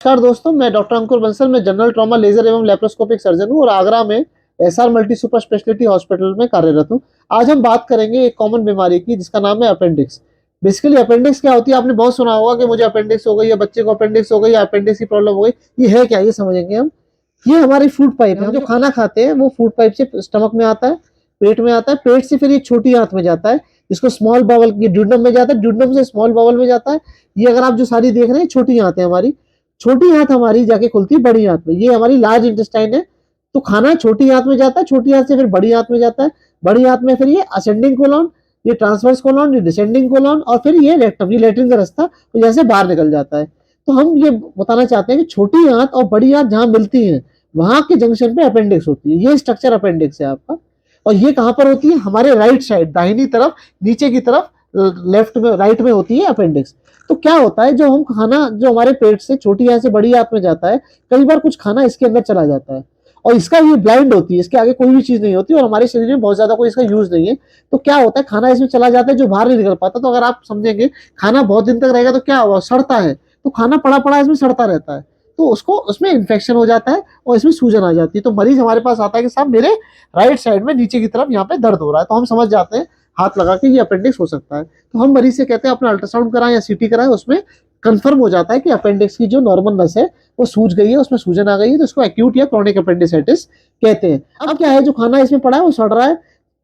नमस्कार दोस्तों, मैं डॉक्टर अंकुर बंसल। मैं जनरल ट्रॉमा लेजर एवं लेप्रोस्कोपिक सर्जन हूँ और आगरा में SR multi super speciality hospital में कार्यरत हूँ। आज हम बात करेंगे एक कॉमन बीमारी की जिसका नाम है अपेंडिक्स। बेसिकली अपेंडिक्स क्या होती है, आपने बहुत सुना होगा कि मुझे अपेंडिक्स हो गई या बच्चे को अपेंडिक्स हो गई या अपेंडिक्स की प्रॉब्लम हो गई। ये है क्या, ये समझेंगे हम। ये हमारी फूड पाइप, हम जो खाना खाते हैं वो फूड पाइप से स्टमक में आता है, पेट में आता है, पेट से फिर ये छोटी आंत में जाता है जिसको स्मॉल बावल, ये ड्यूडम में जाता है, ड्यूडम से स्मॉल बावल में जाता है। ये अगर आप जो सारी देख रहे हैं छोटी आंत है हमारी, छोटी आंत हमारी जाके खुलती है बड़ी आंत में। ये हमारी लार्ज इंटेस्टाइन है। तो खाना छोटी आंत में जाता है, छोटी आंत से फिर बड़ी आंत में जाता है, बड़ी आंत में फिर ये असेंडिंग कोलॉन, ये ट्रांसवर्स कोलॉन, ये डिसेंडिंग कोलॉन और फिर ये रेक्टम, ये लेट्रिन का रास्ता तो जैसे बाहर निकल जाता है। तो हम ये बताना चाहते हैं कि छोटी आंत और बड़ी आंत जहां मिलती है वहां के जंक्शन पे अपेंडिक्स होती है। ये स्ट्रक्चर अपेंडिक्स है आपका। और ये कहां पर होती है, हमारे राइट साइड, दाहिनी तरफ, नीचे की तरफ, लेफ्ट में, राइट में होती है अपेंडिक्स। तो क्या होता है, जो हम खाना जो हमारे पेट से छोटी आंत से बड़ी आंत में जाता है, कई बार कुछ खाना इसके अंदर चला जाता है और इसका ये ब्लाइंड होती है, इसके आगे कोई भी चीज नहीं होती और हमारे शरीर में बहुत ज्यादा कोई इसका यूज नहीं है। तो क्या होता है, खाना इसमें चला जाता है जो बाहर नहीं निकल पाता। तो अगर आप समझेंगे खाना बहुत दिन तक रहेगा तो क्या होगा, सड़ता है। तो खाना पड़ा पड़ा इसमें सड़ता रहता है, तो उसको उसमें इन्फेक्शन हो जाता है और इसमें सूजन आ जाती है। तो मरीज हमारे पास आता है कि साहब मेरे राइट साइड में नीचे की तरफ यहाँ पे दर्द हो रहा है। तो हम समझ जाते हैं हाथ लगा के ये अपेंडिक्स हो सकता है। तो हम मरीज से कहते हैं अपना अल्ट्रासाउंड कराएं या सीटी कराएं, उसमें कंफर्म हो जाता है कि अपेंडिक्स की जो नॉर्मल नस है वो सूज गई है, उसमें सूजन आ गई है। तो इसको एक्यूट या क्रॉनिक अपेंडिसाइटिस कहते हैं। अब क्या है, जो खाना इसमें पड़ा है वो सड़ रहा है,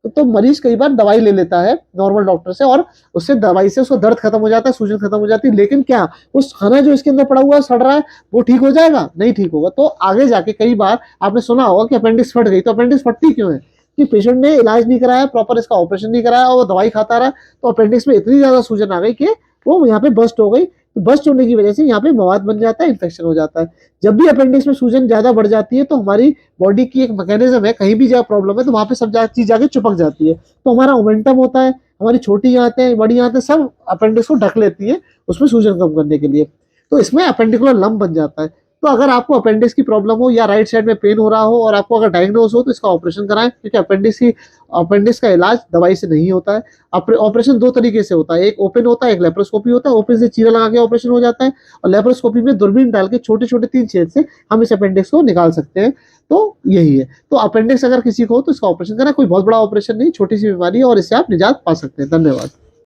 तो मरीज कई बार दवाई ले लेता है नॉर्मल डॉक्टर से और उससे दवाई से उसको दर्द खत्म हो जाता है, सूजन खत्म हो जाती है। लेकिन क्या उस खाना जो इसके अंदर पड़ा हुआ है सड़ रहा है वो ठीक हो जाएगा? नहीं ठीक होगा। तो आगे जाके कई बार आपने सुना होगा कि अपेंडिक्स फट गई। तो अपेंडिक्स फटती क्यों है कि पेशेंट ने इलाज नहीं कराया प्रॉपर, इसका ऑपरेशन नहीं कराया और वो दवाई खाता रहा। तो अपेंडिक्स में इतनी ज्यादा सूजन आ गई कि वो यहाँ पे बस्ट हो गई। तो बस्ट होने की वजह से यहाँ पे मवाद बन जाता है, इन्फेक्शन हो जाता है। जब भी अपेंडिक्स में सूजन ज्यादा बढ़ जाती है तो हमारी बॉडी की एक मैकेनिज्म है, कहीं भी जगह प्रॉब्लम है तो वहां पे सब चीज जाके चिपक जाती है। तो हमारा मोमेंटम होता है, हमारी छोटी आंतें बड़ी आंतें सब अपेंडिक्स को ढक लेती है उसमें सूजन कम करने के लिए। तो इसमें अपेंडिकुलर लंप बन जाता है। तो अगर आपको अपेंडिक्स की प्रॉब्लम हो या राइट साइड में पेन हो रहा हो और आपको अगर डायग्नोज हो तो इसका ऑपरेशन कराएं, क्योंकि अपेंडिक्स का इलाज दवाई से नहीं होता है। ऑपरेशन दो तरीके से होता है, एक ओपन होता है, एक लेप्रोस्कोपी होता है। ओपन से चीरा लगा के ऑपरेशन हो जाता है और लेप्रोस्कोपी में दूरबीन डाल के छोटे छोटे 3 छेद से हम इस अपेंडिक्स को निकाल सकते हैं। तो यही है। तो अपेंडिक्स अगर किसी को हो तो इसका ऑपरेशन करें, कोई बहुत बड़ा ऑपरेशन नहीं, छोटी सी बीमारी है और इससे आप निजात पा सकते हैं। धन्यवाद।